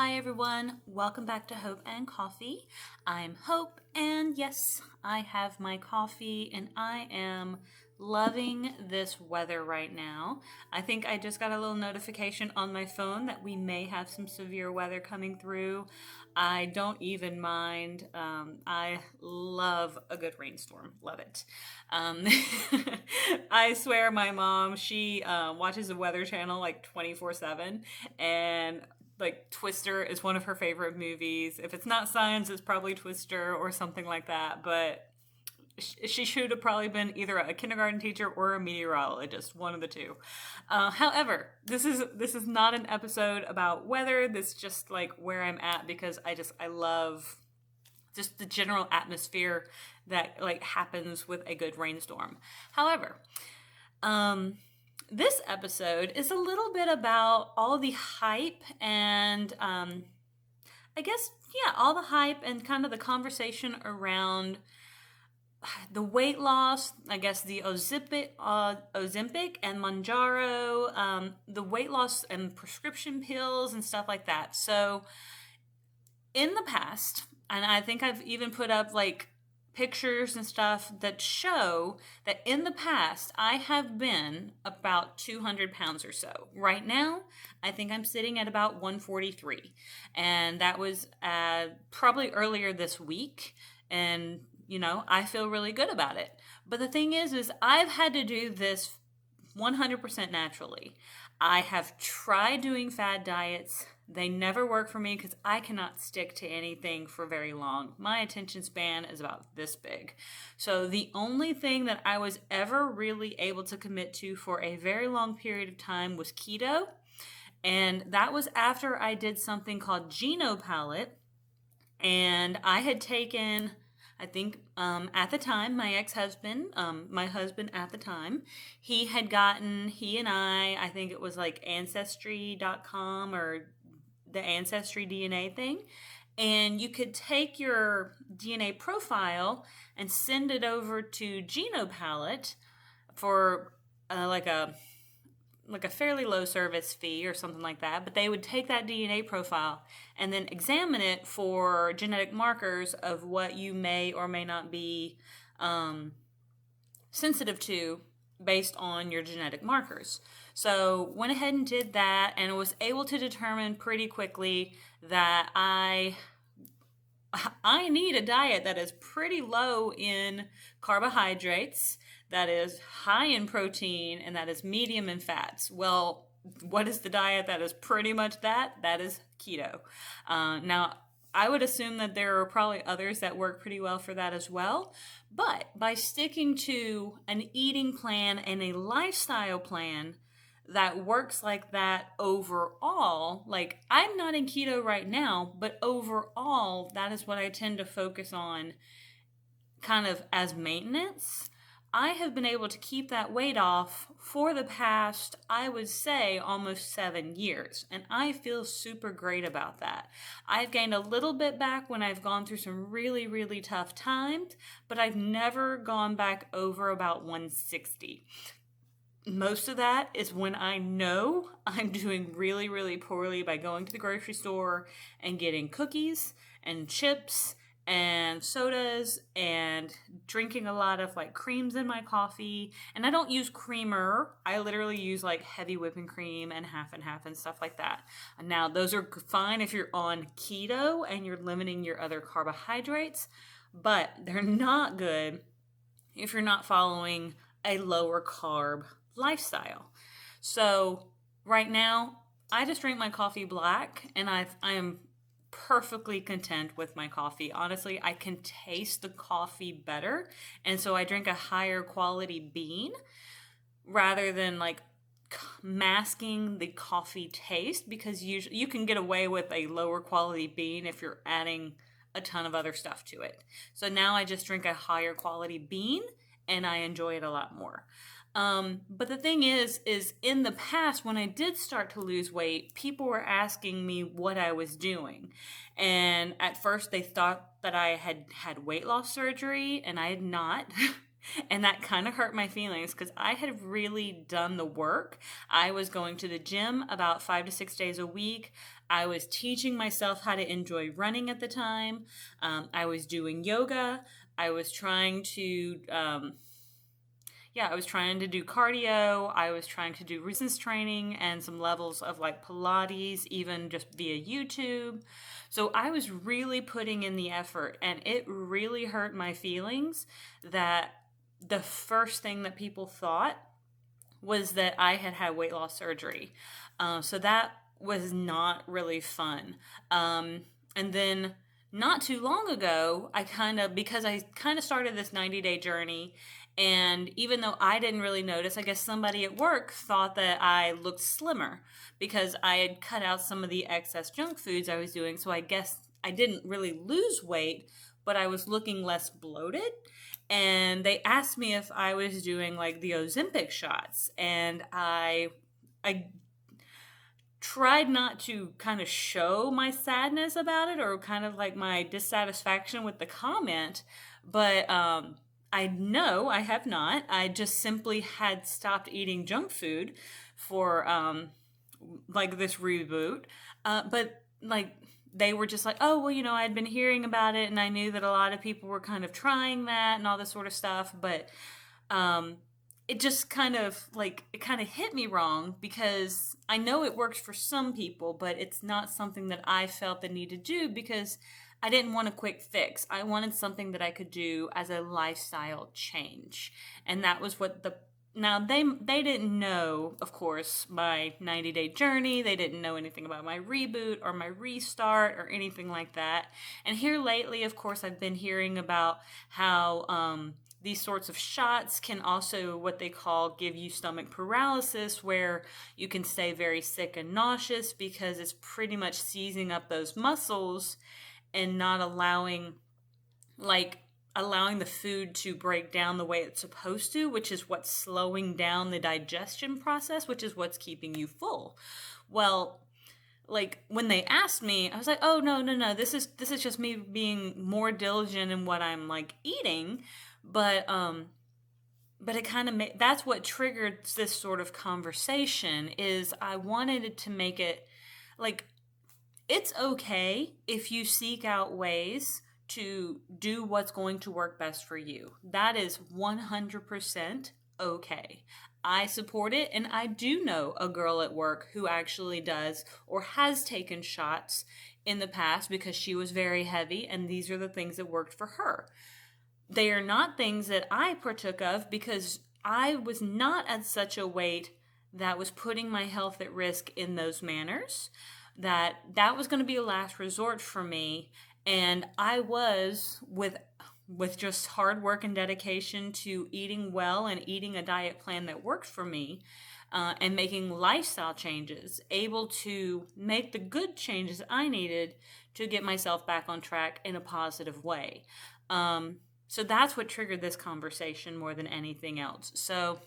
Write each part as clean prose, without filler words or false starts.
Hi everyone, welcome back to Hope and Coffee. I'm Hope, and yes, I have my coffee, and I am loving this weather right now. I think I just got a little notification on my phone that we may have some severe weather coming through. I don't even mind. I love a good rainstorm. Love it. Um, I swear my mom, she watches the Weather Channel like 24/7, and like Twister is one of her favorite movies. If it's not Science, it's probably Twister or something like that. But she should have probably been either a kindergarten teacher or a meteorologist, one of the two. However, this is not an episode about weather. This is just like where I'm at because I love just the general atmosphere that like happens with a good rainstorm. However, this episode is a little bit about all the hype and I guess, yeah, all the hype and kind of the conversation around the weight loss, I guess the Ozempic and Mounjaro, the weight loss and prescription pills and stuff like that. So in the past, and I think I've even put up like pictures and stuff that show that in the past I have been about 200 pounds or so. Right now, I think I'm sitting at about 143, and that was probably earlier this week. And I feel really good about it. But the thing is I've had to do this 100% naturally. I have tried doing fad diets. They never work for me because I cannot stick to anything for very long. My attention span is about this big. So the only thing that I was ever really able to commit to for a very long period of time was keto. And that was after I did something called Genopalette. And I had taken, I think at the time, my ex-husband, my husband at the time, he and I think it was like Ancestry.com or the Ancestry DNA thing. And you could take your DNA profile and send it over to Genopalette for like a fairly low service fee or something like that, but they would take that DNA profile and then examine it for genetic markers of what you may or may not be sensitive to based on your genetic markers. So went ahead and did that and was able to determine pretty quickly that I need a diet that is pretty low in carbohydrates, that is high in protein, and that is medium in fats. Well, what is the diet that is pretty much that? That is keto. Now, I would assume that there are probably others that work pretty well for that as well. But by sticking to an eating plan and a lifestyle plan that works like that overall, like I'm not in keto right now, but overall, that is what I tend to focus on kind of as maintenance. I have been able to keep that weight off for the past, I would say, almost 7 years. And I feel super great about that. I've gained a little bit back when I've gone through some really, really tough times, but I've never gone back over about 160. Most of that is when I know I'm doing really, really poorly by going to the grocery store and getting cookies and chips and sodas and drinking a lot of like creams in my coffee. And I don't use creamer. I literally use like heavy whipping cream and half and stuff like that. Now, those are fine if you're on keto and you're limiting your other carbohydrates, but they're not good if you're not following a lower carb lifestyle. So right now, I just drink my coffee black, and I am perfectly content with my coffee. Honestly, I can taste the coffee better, and so I drink a higher quality bean rather than like masking the coffee taste, because usually you can get away with a lower quality bean if you're adding a ton of other stuff to it. So now I just drink a higher quality bean and I enjoy it a lot more. But the thing is in the past, when I did start to lose weight, people were asking me what I was doing. And at first they thought that I had had weight loss surgery, and I had not. And that kind of hurt my feelings because I had really done the work. I was going to the gym about 5 to 6 days a week. I was teaching myself how to enjoy running at the time. I was doing yoga. I was trying to I was trying to do cardio. I was trying to do resistance training and some levels of like Pilates, even just via YouTube. So I was really putting in the effort, and it really hurt my feelings that the first thing that people thought was that I had had weight loss surgery. So that was not really fun. And then not too long ago, because I kind of started this 90-day journey, and even though I didn't really notice, I guess somebody at work thought that I looked slimmer because I had cut out some of the excess junk foods I was doing. So I guess I didn't really lose weight, but I was looking less bloated. And they asked me if I was doing like the Ozempic shots, and I tried not to kind of show my sadness about it or kind of like my dissatisfaction with the comment, but I know I have not. I just simply had stopped eating junk food for like this reboot. But like they were just like, oh, well, I'd been hearing about it and I knew that a lot of people were kind of trying that and all this sort of stuff. But it just kind of hit me wrong because I know it works for some people, but it's not something that I felt the need to do because I didn't want a quick fix. I wanted something that I could do as a lifestyle change. And that was what now they didn't know, of course, my 90-day journey. They didn't know anything about my reboot or my restart or anything like that. And here lately, of course, I've been hearing about how these sorts of shots can also, what they call, give you stomach paralysis, where you can stay very sick and nauseous because it's pretty much seizing up those muscles and not allowing the food to break down the way it's supposed to, which is what's slowing down the digestion process, which is what's keeping you full. Well, like when they asked me, I was like, oh, no, this is just me being more diligent in what I'm like eating. But it kind of that's what triggered this sort of conversation. Is I wanted it to make it like, it's okay if you seek out ways to do what's going to work best for you. That is 100% okay. I support it, and I do know a girl at work who actually does or has taken shots in the past because she was very heavy, and these are the things that worked for her. They are not things that I partook of because I was not at such a weight that was putting my health at risk in those manners, that was going to be a last resort for me. And I was, with just hard work and dedication to eating well and eating a diet plan that worked for me, and making lifestyle changes, able to make the good changes I needed to get myself back on track in a positive way. So that's what triggered this conversation more than anything else. So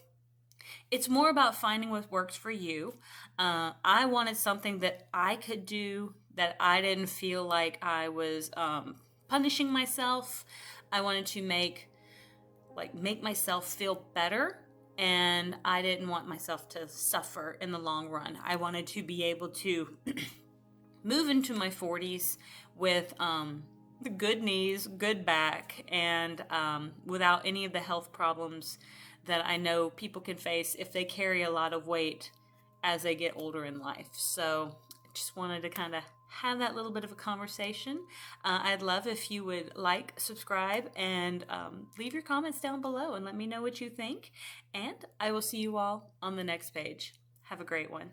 it's more about finding what works for you. I wanted something that I could do that I didn't feel like I was punishing myself. I wanted to make myself feel better, and I didn't want myself to suffer in the long run. I wanted to be able to move into my 40s with good knees, good back, and without any of the health problems that I know people can face if they carry a lot of weight as they get older in life. So I just wanted to kind of have that little bit of a conversation. I'd love if you would like, subscribe, and leave your comments down below and let me know what you think. And I will see you all on the next page. Have a great one.